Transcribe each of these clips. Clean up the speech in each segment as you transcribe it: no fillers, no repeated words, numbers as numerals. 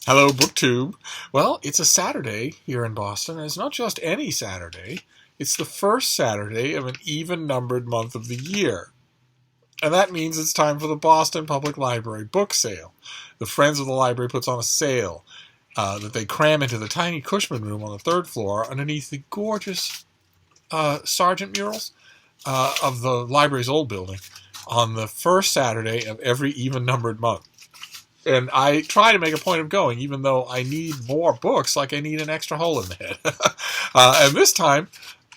Hello, BookTube. Well, it's a Saturday here in Boston, and it's not just any Saturday. It's the first Saturday of an even-numbered month of the year. And that means it's time for the Boston Public Library book sale. The Friends of the Library puts on a sale that they cram into the tiny Cushman room on the third floor underneath the gorgeous Sargent murals of the library's old building on the first Saturday of every even-numbered month. And I try to make a point of going, even though I need more books, like I need an extra hole in the head. And this time,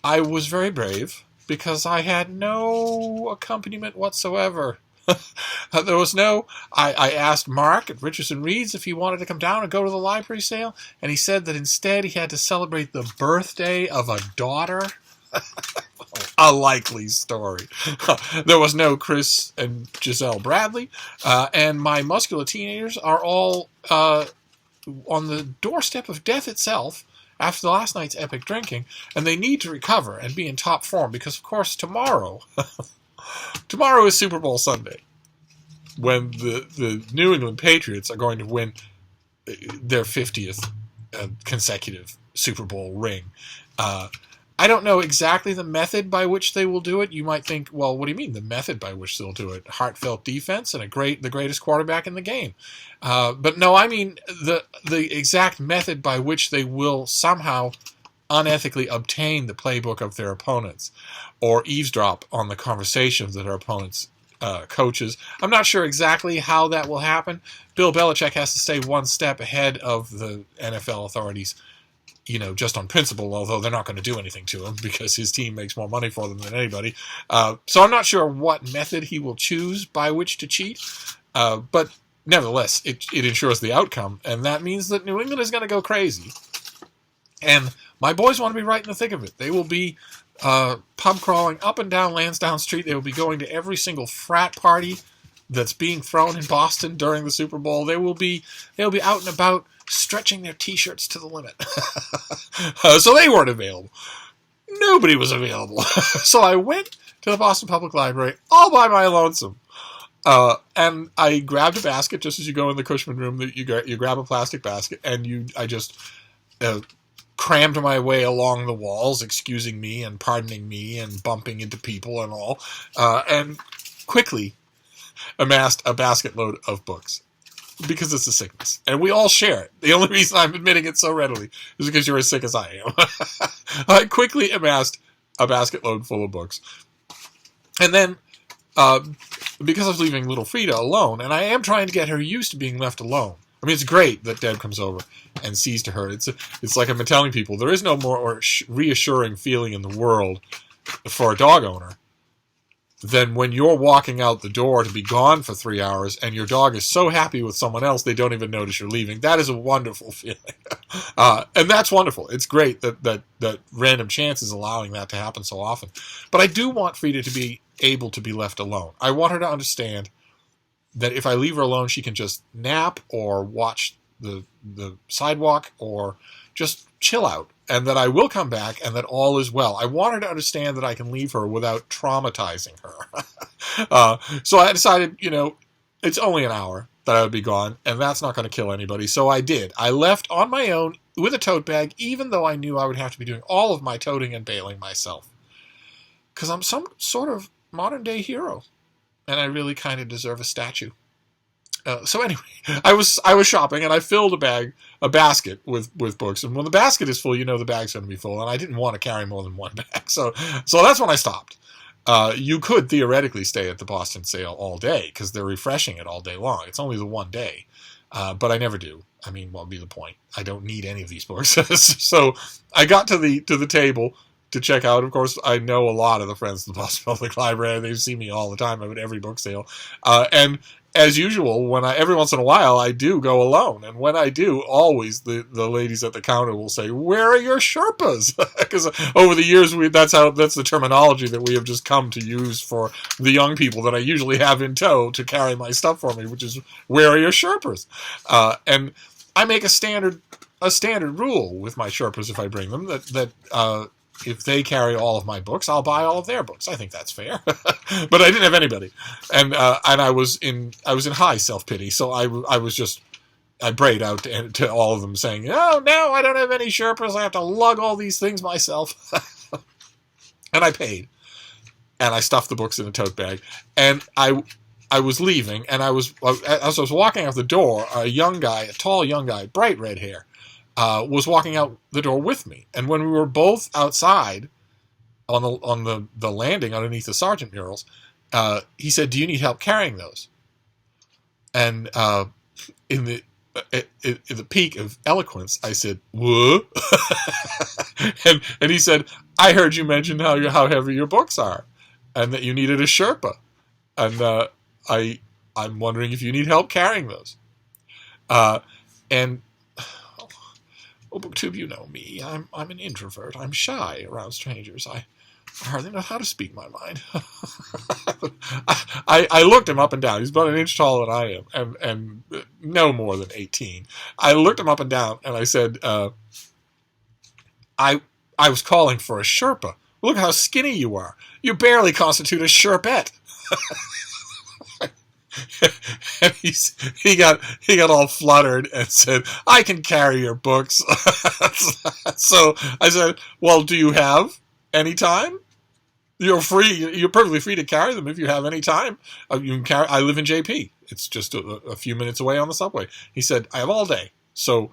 I was very brave, because I had no accompaniment whatsoever. There was no... I asked Mark at Richardson Reads if he wanted to come down and go to the library sale, and he said that instead he had to celebrate the birthday of a daughter. A likely story. There was no Chris and Giselle Bradley, and my muscular teenagers are all on the doorstep of death itself after last night's epic drinking, and they need to recover and be in top form because, of course, tomorrow is Super Bowl Sunday, when the New England Patriots are going to win their 50th consecutive Super Bowl ring. I don't know exactly the method by which they will do it. You might think, well, what do you mean the method by which they'll do it? Heartfelt defense and the greatest quarterback in the game. But no, I mean the exact method by which they will somehow unethically obtain the playbook of their opponents or eavesdrop on the conversations that our opponents' coaches. I'm not sure exactly how that will happen. Bill Belichick has to stay one step ahead of the NFL authorities, just on principle, although they're not going to do anything to him because his team makes more money for them than anybody. So I'm not sure what method he will choose by which to cheat, but nevertheless, it ensures the outcome, and that means that New England is going to go crazy. And my boys want to be right in the thick of it. They will be pub crawling up and down Lansdowne Street. They will be going to every single frat party that's being thrown in Boston during the Super Bowl. They'll be out and about, stretching their T-shirts to the limit. So they weren't available. Nobody was available. So I went to the Boston Public Library all by my lonesome. And I grabbed a basket, just as you go in the Cushman room. You grab a plastic basket, and I just crammed my way along the walls, excusing me and pardoning me and bumping into people and all, and quickly amassed a basket load of books. Because it's a sickness. And we all share it. The only reason I'm admitting it so readily is because you're as sick as I am. I quickly amassed a basket load full of books. And then, because I was leaving little Frida alone, and I am trying to get her used to being left alone. I mean, it's great that Deb comes over and sees to her. It's like I've been telling people, there is no more reassuring feeling in the world for a dog owner than when you're walking out the door to be gone for 3 hours and your dog is so happy with someone else they don't even notice you're leaving. That is a wonderful feeling. And that's wonderful. It's great that random chance is allowing that to happen so often. But I do want Frida to be able to be left alone. I want her to understand that if I leave her alone, she can just nap or watch the sidewalk or just chill out, and that I will come back and that all is well. I want her to understand that I can leave her without traumatizing her. So I decided, it's only an hour that I would be gone, and that's not going to kill anybody. So I did. I left on my own with a tote bag, even though I knew I would have to be doing all of my toting and bailing myself. Because I'm some sort of modern-day hero, and I really kind of deserve a statue. So anyway, I was shopping, and I filled a basket with books. And when the basket is full, the bag's going to be full. And I didn't want to carry more than one bag. So that's when I stopped. You could theoretically stay at the Boston sale all day because they're refreshing it all day long. It's only the one day. But I never do. I mean, what would be the point? I don't need any of these books. So I got to the table to check out. Of course, I know a lot of the friends of the Boston Public Library. They see me all the time. I'm at every book sale. And as usual, every once in a while, I do go alone. And when I do, always the ladies at the counter will say, "Where are your Sherpas?" Because over the years, that's the terminology that we have just come to use for the young people that I usually have in tow to carry my stuff for me, which is, "Where are your Sherpas?" And I make a standard rule with my Sherpas if I bring them that if they carry all of my books, I'll buy all of their books. I think that's fair. But I didn't have anybody, and I was in high self-pity, so I was just I brayed out to all of them saying, "Oh, no, I don't have any Sherpas. I have to lug all these things myself." And I paid. And I stuffed the books in a tote bag. And I was leaving, and as I was walking out the door, a tall young guy, bright red hair, was walking out the door with me. And when we were both outside on the landing underneath the sergeant murals, he said, "Do you need help carrying those?" And in the peak of eloquence, I said, "What?" and he said, "I heard you mention how heavy your books are, and that you needed a Sherpa, and I'm wondering if you need help carrying those." And oh, BookTube, you know me. I'm an introvert. I'm shy around strangers. I hardly know how to speak my mind. I looked him up and down. He's about an inch taller than I am, and no more than 18. I looked him up and down, and I said, I was calling for a Sherpa. Look how skinny you are. You barely constitute a Sherpette." And he got all fluttered and said, "I can carry your books." So I said, "Well, do you have any time? You're free. You're perfectly free to carry them if you have any time. You can carry. I live in JP. It's just a few minutes away on the subway." He said, "I have all day." So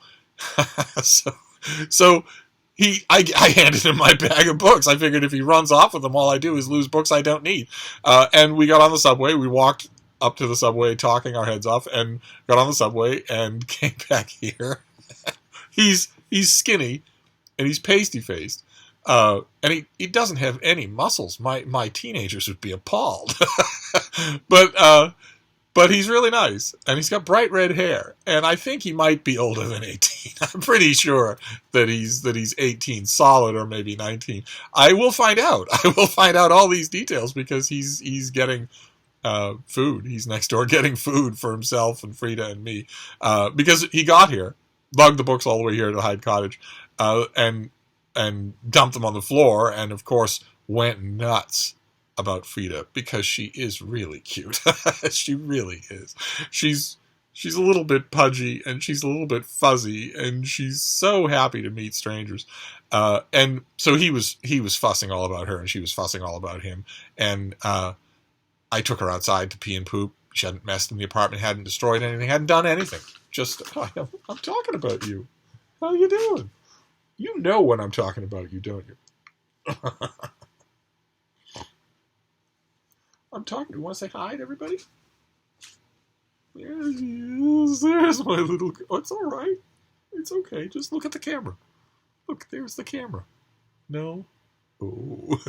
I handed him my bag of books. I figured if he runs off with them, all I do is lose books I don't need. And we got on the subway. We walked up to the subway talking our heads off, and got on the subway and came back here. He's skinny, and he's pasty-faced. And he doesn't have any muscles. My teenagers would be appalled. But he's really nice, and he's got bright red hair, and I think he might be older than 18. I'm pretty sure that he's 18 solid, or maybe 19. I will find out. I will find out all these details, because he's getting food. He's next door getting food for himself and Frida and me, because he got here, lugged the books all the way here to Hyde Cottage, and dumped them on the floor, and of course went nuts about Frida, because she is really cute. She really is. She's a little bit pudgy, and she's a little bit fuzzy, and she's so happy to meet strangers. And so he was fussing all about her, and she was fussing all about him. And I took her outside to pee and poop. She hadn't messed in the apartment, hadn't destroyed anything, hadn't done anything. Just, I'm talking about you. How you doing? You know when I'm talking about you, don't you? I'm talking. You want to say hi to everybody? There he is. There's my little... Oh, it's all right. It's okay. Just look at the camera. Look, there's the camera. No? Oh.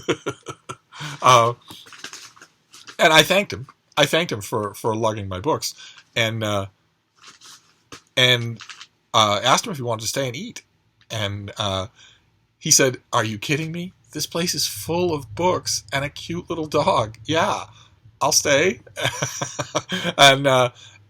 And I thanked him. I thanked him for lugging my books, and asked him if he wanted to stay and eat. And he said, "Are you kidding me? This place is full of books and a cute little dog. Yeah, I'll stay." And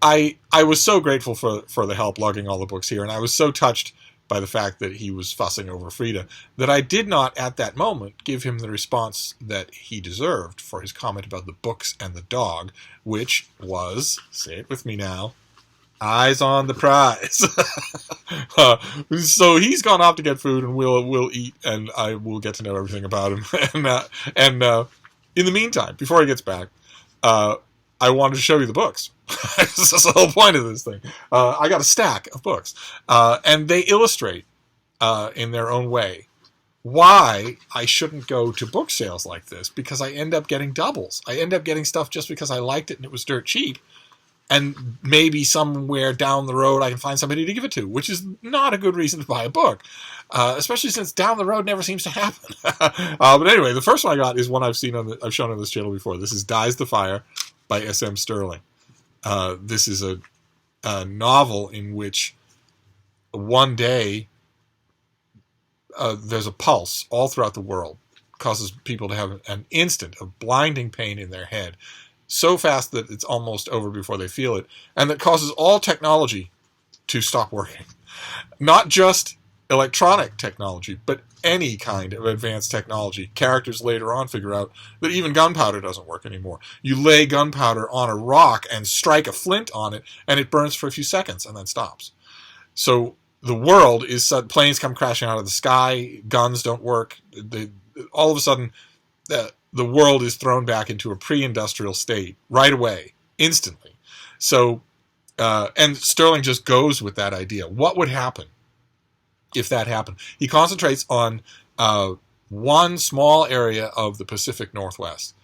I was so grateful for the help lugging all the books here, and I was so touched by the fact that he was fussing over Frida that I did not at that moment give him the response that he deserved for his comment about the books and the dog, which was, say it with me now, eyes on the prize. So he's gone off to get food, and we'll eat, and I will get to know everything about him. And in the meantime, before he gets back, I wanted to show you the books. That's the whole point of this thing. I got a stack of books, and they illustrate in their own way why I shouldn't go to book sales like this, because I end up getting doubles. I end up getting stuff just because I liked it and it was dirt cheap. And maybe somewhere down the road I can find somebody to give it to, which is not a good reason to buy a book, especially since down the road never seems to happen. But anyway, the first one I got is one I've shown on this channel before. This is Dies the Fire by S.M. Stirling. This is a novel in which one day there's a pulse all throughout the world, causes people to have an instant of blinding pain in their head, so fast that it's almost over before they feel it, and that causes all technology to stop working. Not just electronic technology, but any kind of advanced technology. Characters later on figure out that even gunpowder doesn't work anymore. You lay gunpowder on a rock and strike a flint on it, and it burns for a few seconds and then stops. So the world is, planes come crashing out of the sky, guns don't work. All of a sudden, the world is thrown back into a pre-industrial state right away, instantly. So, and Sterling just goes with that idea. What would happen if that happened? He concentrates on one small area of the Pacific Northwest.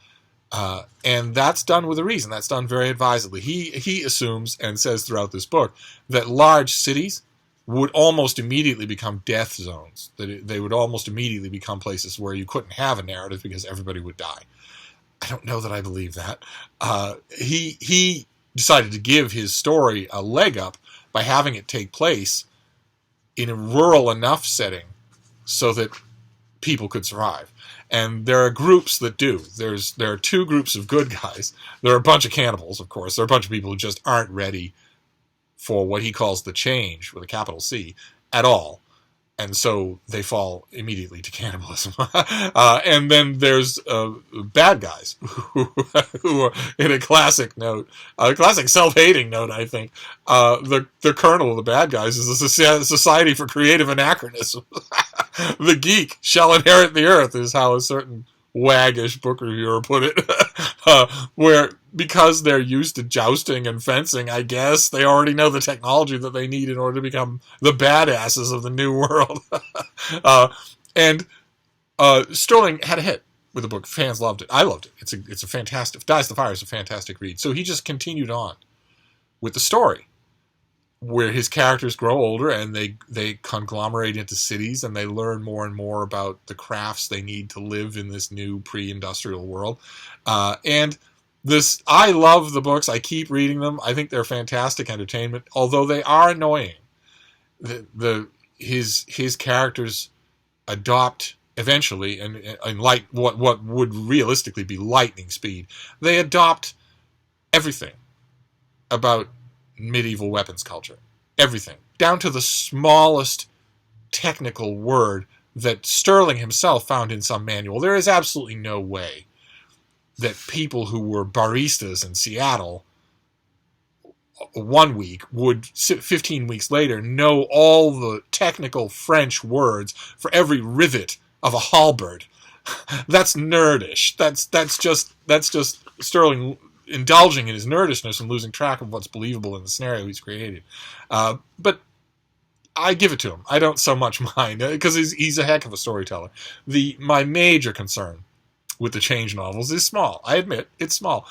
And that's done with a reason. That's done very advisedly. He assumes and says throughout this book that large cities would almost immediately become death zones. That they would almost immediately become places where you couldn't have a narrative because everybody would die. I don't know that I believe that. He decided to give his story a leg up by having it take place in a rural enough setting so that people could survive. And there are groups that do. There are two groups of good guys. There are a bunch of cannibals, of course. There are a bunch of people who just aren't ready for what he calls the change, with a capital C, at all. And so they fall immediately to cannibalism. And then there's bad guys who are, in a classic note, a classic self-hating note, I think. The kernel of the bad guys is a society for creative anachronism. The geek shall inherit the earth, is how a certain waggish book reviewer put it. Where, because they're used to jousting and fencing, I guess, they already know the technology that they need in order to become the badasses of the new world. And Sterling had a hit with the book. Fans loved it. I loved it. It's a fantastic... Dies the Fire is a fantastic read. So he just continued on with the story, where his characters grow older and they conglomerate into cities and they learn more and more about the crafts they need to live in this new pre-industrial world. And I love the books. I keep reading them. I think they're fantastic entertainment, although they are annoying. His characters adopt eventually, and like what would realistically be lightning speed, they adopt everything about medieval weapons culture. Everything. Down to the smallest technical word that Sterling himself found in some manual. There is absolutely no way that people who were baristas in Seattle 1 week would 15 weeks later know all the technical French words for every rivet of a halberd. That's nerdish. That's just Sterling indulging in his nerdishness and losing track of what's believable in the scenario he's created. But I give it to him. I don't so much mind, because he's a heck of a storyteller. My major concern with the Change novels is small. I admit, it's small.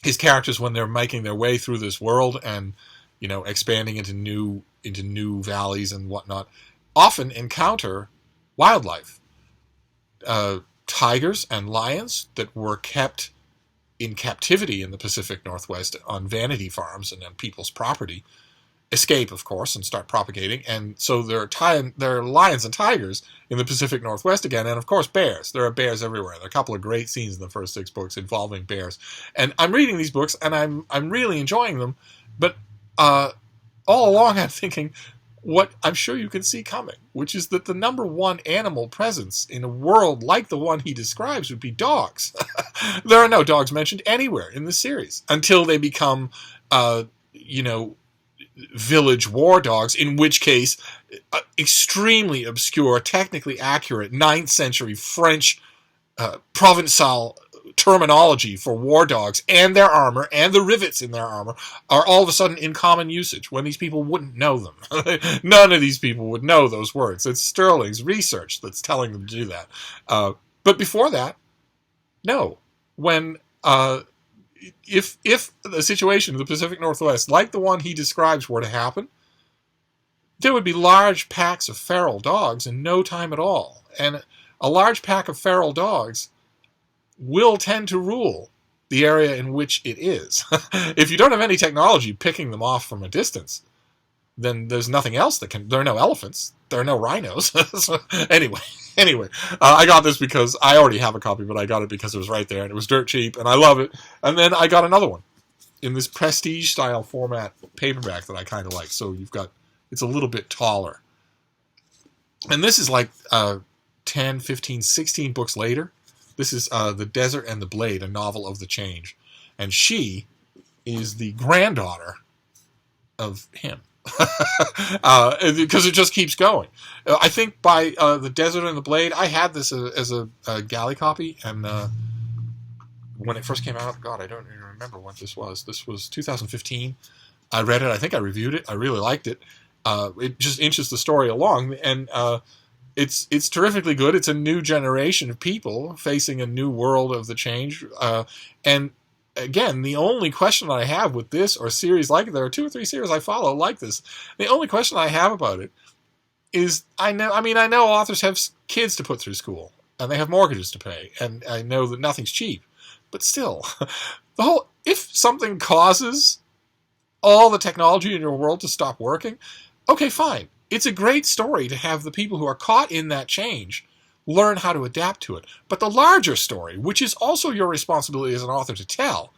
His characters, when they're making their way through this world and, expanding into new valleys and whatnot, often encounter wildlife. Tigers and lions that were kept in captivity in the Pacific Northwest on vanity farms and on people's property escape, of course, and start propagating. And so there are lions and tigers in the Pacific Northwest again, and of course bears. There are bears everywhere. There are a couple of great scenes in the first 6 books involving bears. And I'm reading these books, and I'm really enjoying them, but all along I'm thinking what I'm sure you can see coming, which is that the number one animal presence in a world like the one he describes would be dogs. There are no dogs mentioned anywhere in the series until they become, village war dogs, in which case extremely obscure, technically accurate 9th century French Provençal terminology for war dogs and their armor and the rivets in their armor are all of a sudden in common usage when these people wouldn't know them. None of these people would know those words. It's Sterling's research that's telling them to do that. But before that, no. When if the situation in the Pacific Northwest, like the one he describes, were to happen, there would be large packs of feral dogs in no time at all. And a large pack of feral dogs will tend to rule the area in which it is. If you don't have any technology picking them off from a distance, then there's nothing else that can... There are no elephants. There are no rhinos. So, anyway, I got this because I already have a copy, but I got it because it was right there, and it was dirt cheap, and I love it. And then I got another one in this prestige-style format paperback that I kind of like. So you've got... It's a little bit taller And this is like 10, 15, 16 books later. This is The Desert and the Blade, a novel of the change. And she is the granddaughter of him. Because it just keeps going. I think by The Desert and the Blade, I had this as a galley copy, and when it first came out, God, I don't even remember when this was. This was 2015. I read it. I think I reviewed it. I really liked it. It just inches the story along, and it's terrifically good. It's a new generation of people facing a new world of the change, and again, the only question that I have with this or series like it, there are 2 or 3 series I follow like this. The only question I have about it is, I know authors have kids to put through school, and they have mortgages to pay, and I know that nothing's cheap, but still, if something causes all the technology in your world to stop working, okay, fine. It's a great story to have the people who are caught in that change learn how to adapt to it. But the larger story, which is also your responsibility as an author to tell,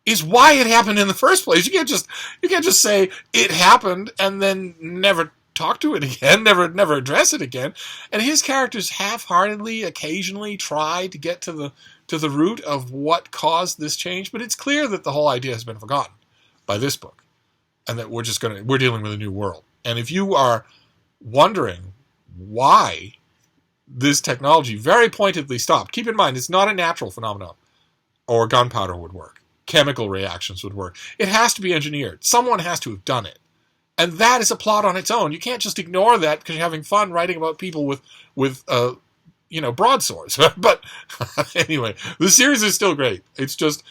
is why it happened in the first place. You can't just say it happened and then never talk to it again, never address it again. And his characters half-heartedly occasionally try to get to the root of what caused this change, but it's clear that the whole idea has been forgotten by this book, and that we're dealing with a new world. And if you are wondering why this technology very pointedly stopped, keep in mind it's not a natural phenomenon, or gunpowder would work. Chemical reactions would work. It has to be engineered. Someone has to have done it. And that is a plot on its own. You can't just ignore that because you're having fun writing about people with broadswords. But anyway, the series is still great. It's just,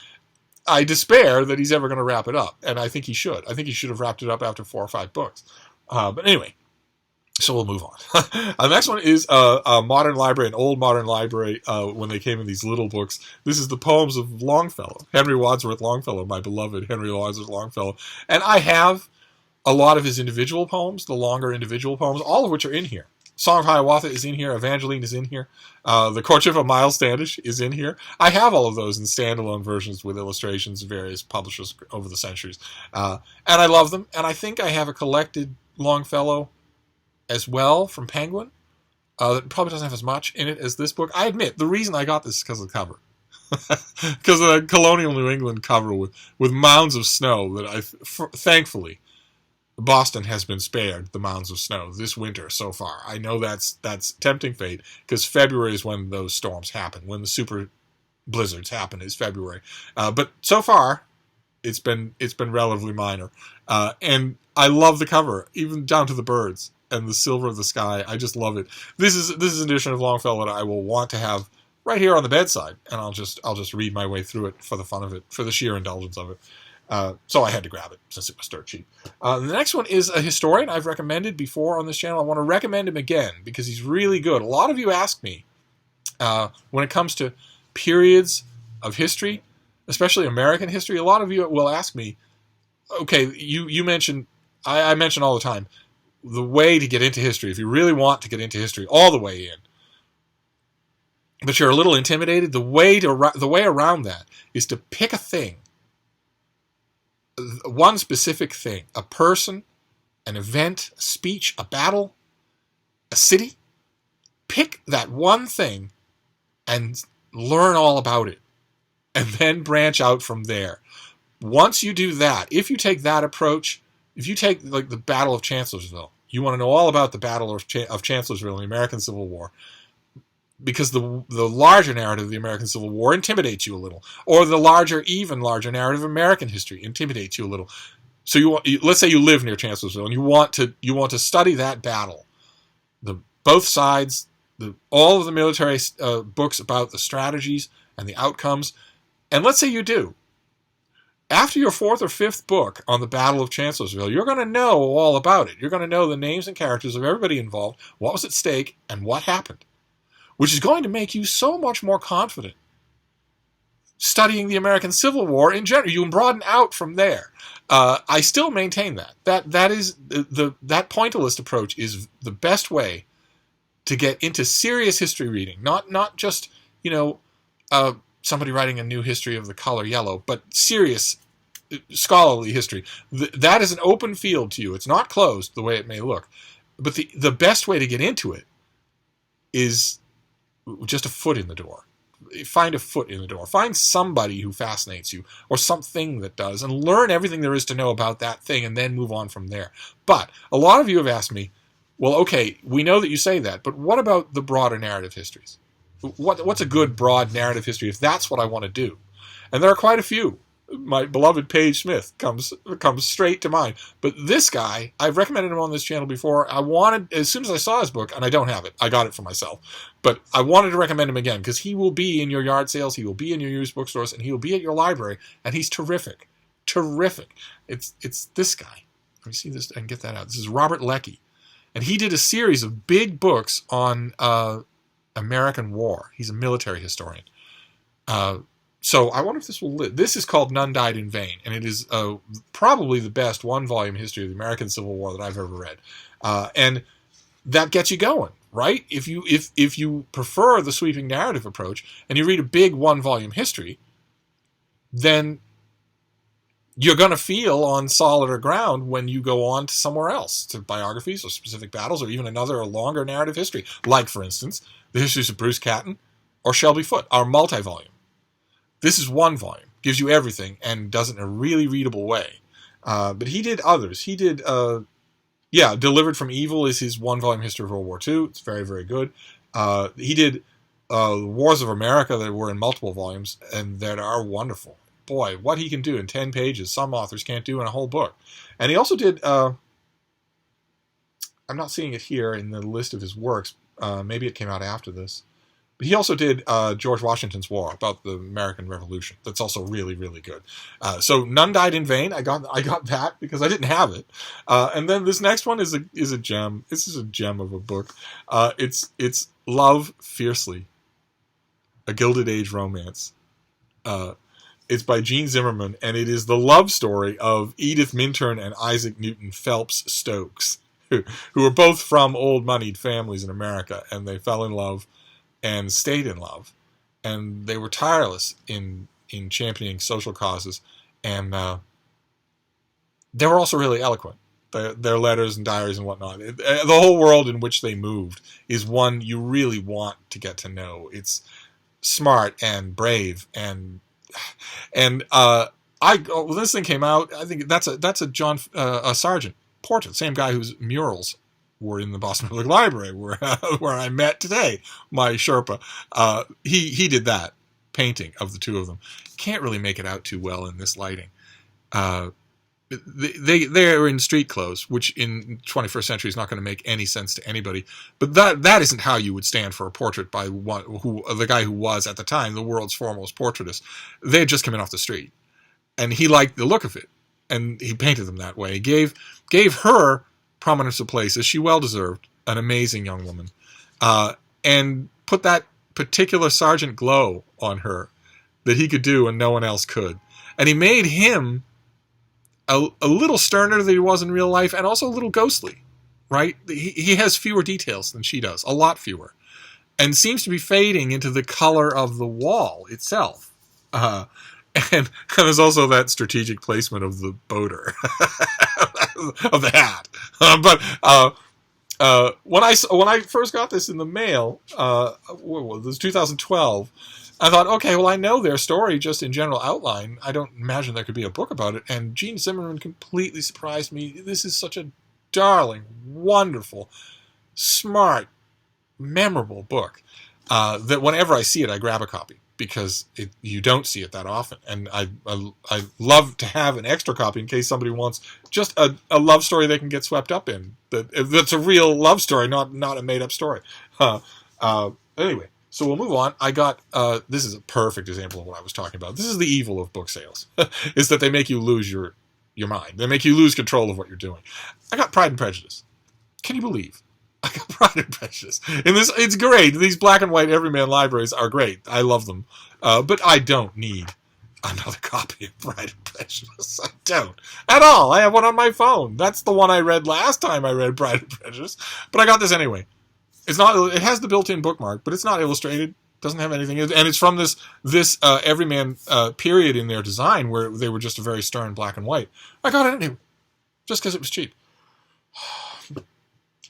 I despair that he's ever going to wrap it up. And I think he should. I think he should have wrapped it up after 4 or 5 books. But anyway, so we'll move on. The next one is a modern library, an old modern library, when they came in these little books. This is the poems of Longfellow, Henry Wadsworth Longfellow, my beloved Henry Wadsworth Longfellow. And I have a lot of his individual poems, the longer individual poems, all of which are in here. Song of Hiawatha is in here. Evangeline is in here. The Courtship of Miles Standish is in here. I have all of those in standalone versions with illustrations of various publishers over the centuries. And I love them. And I think I have a collected Longfellow as well from Penguin. That probably doesn't have as much in it as this book. I admit, the reason I got this is because of the cover. Because of the colonial New England cover with mounds of snow that thankfully, Boston has been spared the mounds of snow this winter so far. I know that's tempting fate, because February is when those storms happen, when the super blizzards happen is February. But so far, it's been relatively minor. And I love the cover, even down to the birds and the silver of the sky. I just love it. This is an edition of Longfellow that I will want to have right here on the bedside, and I'll just read my way through it for the fun of it, for the sheer indulgence of it. So I had to grab it since it was dirt cheap. The next one is a historian I've recommended before on this channel. I want to recommend him again because he's really good. A lot of you ask me when it comes to periods of history, especially American history, a lot of you will ask me, okay, you mentioned, I mention all the time, the way to get into history, if you really want to get into history all the way in, but you're a little intimidated, the way around that is to pick a thing, one specific thing, a person, an event, a speech, a battle, a city. Pick that one thing and learn all about it, and then branch out from there. Once you do that, if you take that approach, if you take like the Battle of Chancellorsville, you want to know all about the Battle of Chancellorsville in the American Civil War, because the larger narrative of the American Civil War intimidates you a little, or the even larger narrative of American history intimidates you a little. So let's say you live near Chancellorsville and you want to study that battle, both sides, all of the military books about the strategies and the outcomes, and let's say you do. After your 4th or 5th book on the Battle of Chancellorsville, you're going to know all about it. You're going to know the names and characters of everybody involved, what was at stake, and what happened, which is going to make you so much more confident studying the American Civil War in general. You can broaden out from there. I still maintain that is that pointillist approach is the best way to get into serious history reading, not just somebody writing a new history of the color yellow, but serious scholarly history. That is an open field to you. It's not closed the way it may look, but the best way to get into it is just a foot in the door. Find a foot in the door. Find somebody who fascinates you, or something that does, and learn everything there is to know about that thing, and then move on from there. But a lot of you have asked me, well, okay, we know that you say that, but what about the broader narrative histories? What's a good broad narrative history if that's what I want to do? And there are quite a few. My beloved Page Smith comes straight to mind. But this guy, I've recommended him on this channel before. I wanted, as soon as I saw his book, and I don't have it, I got it for myself, but I wanted to recommend him again, because he will be in your yard sales, he will be in your used bookstores, and he will be at your library, and he's terrific. Terrific. It's this guy. Let me see this, I can get that out. This is Robert Leckie. And he did a series of big books on American war. He's a military historian. So I wonder if this will live. This is called None Died in Vain, and it is probably the best one-volume history of the American Civil War that I've ever read. And that gets you going, right? If you prefer the sweeping narrative approach, and you read a big one-volume history, then you're going to feel on solider ground when you go on to somewhere else, to biographies or specific battles, or even another or longer narrative history, like, for instance, the histories of Bruce Catton or Shelby Foote, our multi-volume. This is one volume, gives you everything, and does it in a really readable way. But he did others. He did, Delivered from Evil is his one-volume history of World War II. It's very, very good. He did Wars of America that were in multiple volumes, and that are wonderful. Boy, what he can do in 10 pages, some authors can't do in a whole book. And he also did, I'm not seeing it here in the list of his works. Maybe it came out after this. But he also did George Washington's War, about the American Revolution. That's also really, really good. So None Died in Vain. I got that because I didn't have it. And then this next one is a gem. This is a gem of a book. It's Love Fiercely, a Gilded Age romance. It's by Gene Zimmerman, and it is the love story of Edith Minturn and Isaac Newton Phelps Stokes, who were both from old moneyed families in America, and they fell in love and stayed in love, and they were tireless in championing social causes, and they were also really eloquent. Their letters and diaries and whatnot, the whole world in which they moved is one you really want to get to know. It's smart and brave, and when this thing came out, I think that's a John Sargent portrait, same guy whose murals were in the Boston Public Library, where I met today, my Sherpa. He did that painting of the two of them. Can't really make it out too well in this lighting. They're in street clothes, which in 21st century is not going to make any sense to anybody. But that isn't how you would stand for a portrait by the guy who was at the time the world's foremost portraitist. They had just come in off the street, and he liked the look of it, and he painted them that way. Gave her prominence of place, as she well deserved, an amazing young woman, and put that particular Sargent glow on her that he could do and no one else could. And he made him a little sterner than he was in real life, and also a little ghostly, right? He has fewer details than she does, a lot fewer, and seems to be fading into the color of the wall itself. And there's also that strategic placement of the boater, of the hat. When I first got this in the mail, it was 2012. I thought, okay, well, I know their story just in general outline. I don't imagine there could be a book about it. And Gene Zimmerman completely surprised me. This is such a darling, wonderful, smart, memorable book that whenever I see it, I grab a copy, because you don't see it that often. And I love to have an extra copy in case somebody wants just a love story they can get swept up in. That's a real love story, not a made-up story. Anyway, so we'll move on. I got, this is a perfect example of what I was talking about. This is the evil of book sales, is that they make you lose your mind. They make you lose control of what you're doing. I got Pride and Prejudice. Can you believe? I got Pride and Prejudice. And it's great. These black and white everyman libraries are great. I love them. But I don't need another copy of Pride and Prejudice. I don't. At all. I have one on my phone. That's the one I read last time I read Pride and Prejudice. But I got this anyway. It has the built-in bookmark, but it's not illustrated. Doesn't have anything. And it's from this everyman period in their design where they were just a very stern black and white. I got it anyway. Just because it was cheap.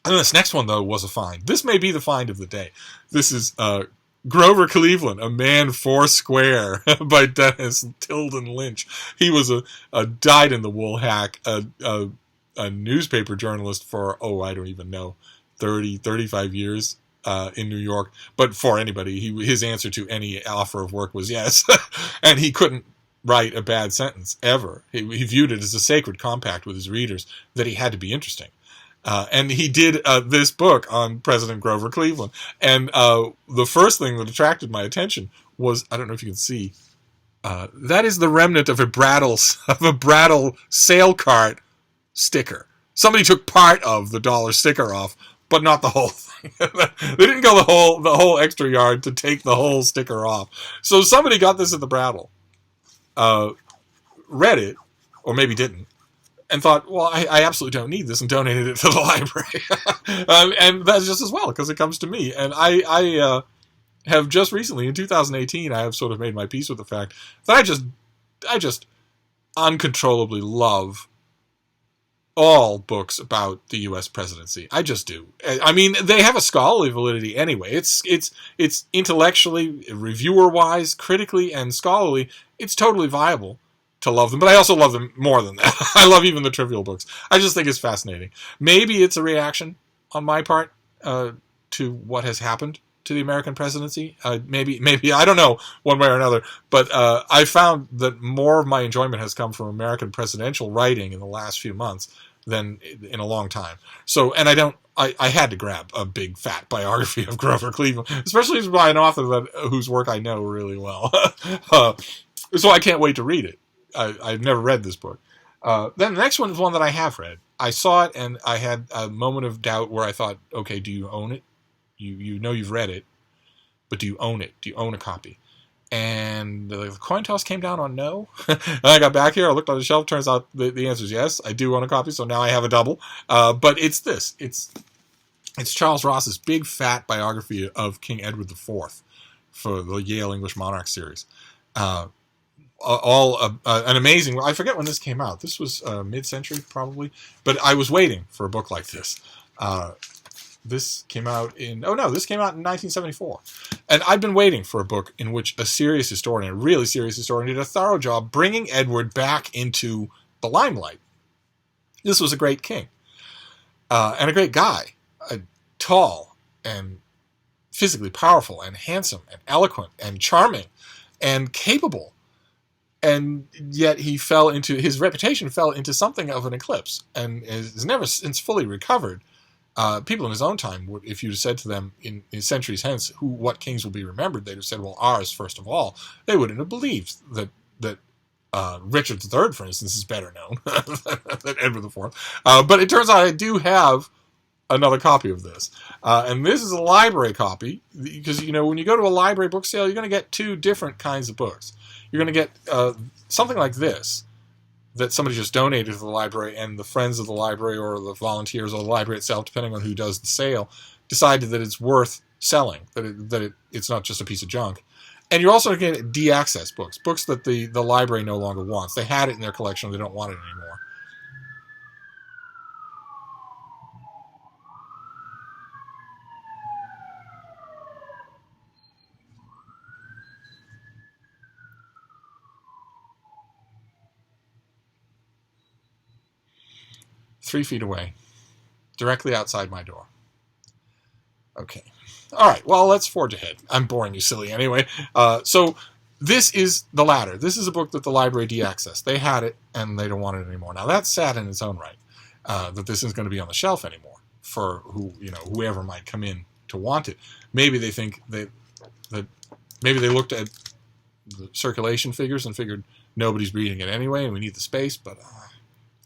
And this next one, though, was a find. This may be the find of the day. This is Grover Cleveland, A Man Foursquare by Dennis Tilden Lynch. He was a dyed-in-the-wool hack, a newspaper journalist for, I don't even know, 30, 35 years in New York. But for anybody, his answer to any offer of work was yes. And he couldn't write a bad sentence, ever. He viewed it as a sacred compact with his readers that he had to be interesting. And he did this book on President Grover Cleveland. And the first thing that attracted my attention was, I don't know if you can see, that is the remnant of a Brattle sale cart sticker. Somebody took part of the dollar sticker off, but not the whole thing. They didn't go the whole extra yard to take the whole sticker off. So somebody got this at the Brattle, read it, or maybe didn't, and thought, well, I absolutely don't need this, and donated it to the library. And that's just as well, because it comes to me. And I have just recently, in 2018, I have sort of made my peace with the fact that I just uncontrollably love all books about the U.S. presidency. I just do. I mean, they have a scholarly validity anyway. It's intellectually, reviewer-wise, critically, and scholarly, it's totally viable to love them, but I also love them more than that. I love even the trivial books. I just think it's fascinating. Maybe it's a reaction on my part to what has happened to the American presidency. Maybe I don't know, one way or another. But I found that more of my enjoyment has come from American presidential writing in the last few months than in a long time. So, and I had to grab a big fat biography of Grover Cleveland, especially by an author whose work I know really well. So I can't wait to read it. I've never read this book. Then the next one is one that I have read. I saw it and I had a moment of doubt where I thought, okay, do you own it? You know you've read it, but do you own it? Do you own a copy? And the coin toss came down on no. And I got back here, I looked on the shelf, turns out the answer is yes, I do own a copy, so now I have a double. But it's this. It's Charles Ross's big fat biography of King Edward IV for the Yale English Monarch series. An amazing, I forget when this came out. This was mid-century probably, but I was waiting for a book like this. This came out in 1974. And I've been waiting for a book in which a really serious historian, did a thorough job bringing Edward back into the limelight. This was a great king. And a great guy. Tall and physically powerful and handsome and eloquent and charming and capable. And yet his reputation fell into something of an eclipse and has never since fully recovered. People in his own time, if you'd said to them in centuries hence, what kings will be remembered, they'd have said, well, ours first of all. They wouldn't have believed that Richard III, for instance, is better known than Edward IV. But it turns out I do have another copy of this. And this is a library copy, because, when you go to a library book sale, you're going to get two different kinds of books. You're going to get something like this, that somebody just donated to the library, and the friends of the library or the volunteers or the library itself, depending on who does the sale, decided that it's worth selling, that it's not just a piece of junk. And you're also going to get de-access books that the library no longer wants. They had it in their collection, they don't want it anymore. Three feet away, directly outside my door. Okay. All right, well, let's forge ahead. I'm boring you silly anyway. So this is The Ladder. This is a book that the library de-accessed. They had it, and they don't want it anymore. Now, that's sad in its own right, that this isn't going to be on the shelf anymore for whoever might come in to want it. Maybe they think that maybe they looked at the circulation figures and figured nobody's reading it anyway, and we need the space, but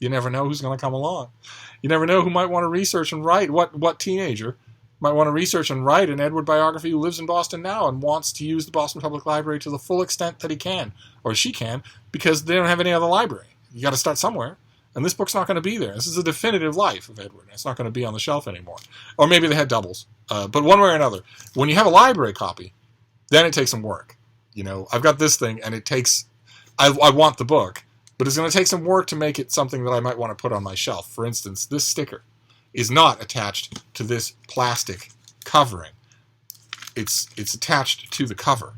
you never know who's going to come along. You never know who might want to research and write. What teenager might want to research and write an Edward biography who lives in Boston now and wants to use the Boston Public Library to the full extent that he can, or she can, because they don't have any other library. You got to start somewhere. And this book's not going to be there. This is a definitive life of Edward. It's not going to be on the shelf anymore. Or maybe they had doubles. But one way or another, when you have a library copy, then it takes some work. I've got this thing, and it takes... I want the book, but it's going to take some work to make it something that I might want to put on my shelf. For instance, this sticker. is not attached to this plastic covering. It's attached to the cover.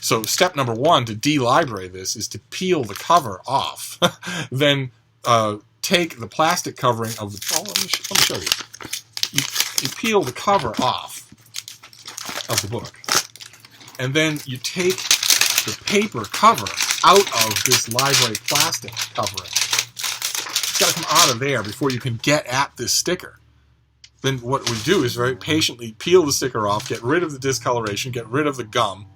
So step number 1 to delibrary this is to peel the cover off. Then take the plastic covering of the... Oh, let me show you. You peel the cover off of the book. And then you take the paper cover out of this library plastic covering. It's got to come out of there before you can get at this sticker. Then what we do is very patiently peel the sticker off, get rid of the discoloration, get rid of the gum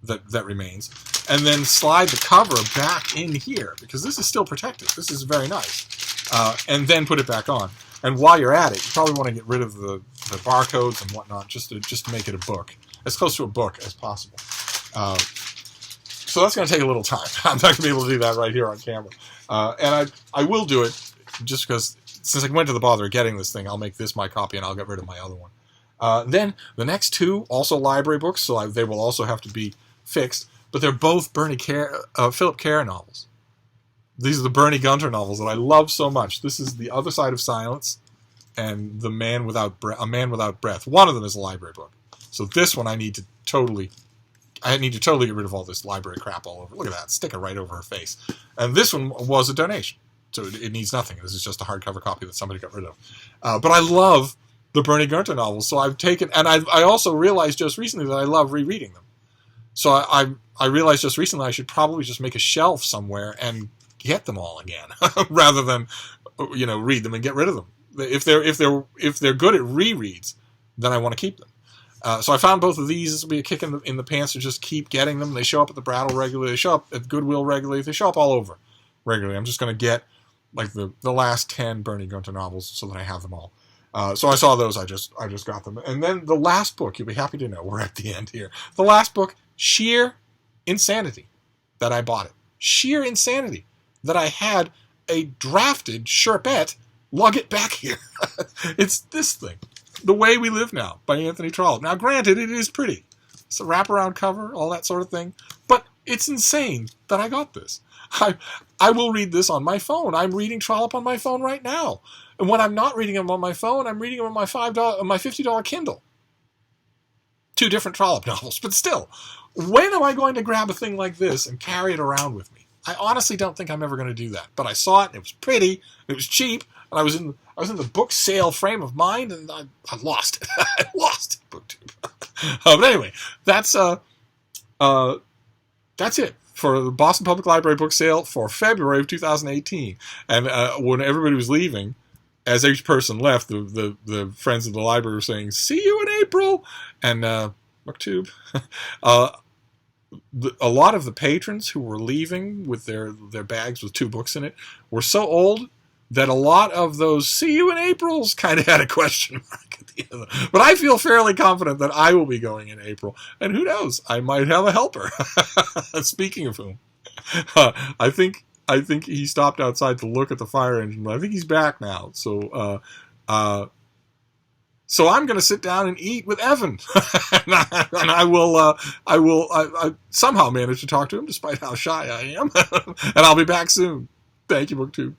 that remains, and then slide the cover back in here, because this is still protected. This is very nice. And then put it back on. And while you're at it, you probably want to get rid of the barcodes and whatnot, just to make it a book, as close to a book as possible. So that's going to take a little time. I'm not going to be able to do that right here on camera. And I will do it just because, since I went to the bother of getting this thing, I'll make this my copy and I'll get rid of my other one. Then the next 2, also library books, so they will also have to be fixed, but they're both Philip Kerr novels. These are the Bernie Gunter novels that I love so much. This is The Other Side of Silence and A Man Without Breath. One of them is a library book. So this one I need to totally get rid of all this library crap all over. Look at that, sticker right over her face. And this one was a donation, so it needs nothing. This is just a hardcover copy that somebody got rid of. But I love the Bernie Gunter novels, so I've taken, and I also realized just recently that I love rereading them. So I realized just recently I should probably just make a shelf somewhere and get them all again, rather than read them and get rid of them. If they're good at rereads, then I want to keep them. So I found both of these. This will be a kick in the pants to just keep getting them. They show up at the Brattle regularly. They show up at Goodwill regularly. They show up all over regularly. I'm just going to get like the last 10 Bernie Gunter novels so that I have them all. So I saw those. I just got them. And then the last book, you'll be happy to know, we're at the end here. The last book, sheer insanity that I bought it. Sheer insanity that I had a drafted Sherpette lug it back here. It's this thing, The Way We Live Now by Anthony Trollope. Now, granted, it is pretty. It's a wraparound cover, all that sort of thing. But it's insane that I got this. I will read this on my phone. I'm reading Trollope on my phone right now. And when I'm not reading him on my phone, I'm reading him on my $50 Kindle. 2 different Trollope novels, but still, when am I going to grab a thing like this and carry it around with me? I honestly don't think I'm ever going to do that. But I saw it, and it was pretty, and it was cheap, and I was in the book sale frame of mind, and I lost it. I lost it, BookTube. But anyway, that's it for the Boston Public Library book sale for February of 2018. And when everybody was leaving, as each person left, the friends of the library were saying, "See you in April," and BookTube. A lot of the patrons who were leaving with their bags with 2 books in it were so old that a lot of those "See you in Aprils" kind of had a question mark at the end of it. But I feel fairly confident that I will be going in April, and who knows, I might have a helper. Speaking of whom, I think he stopped outside to look at the fire engine, but I think he's back now. So so I'm going to sit down and eat with Evan, and I will somehow manage to talk to him, despite how shy I am, and I'll be back soon. Thank you, BookTube.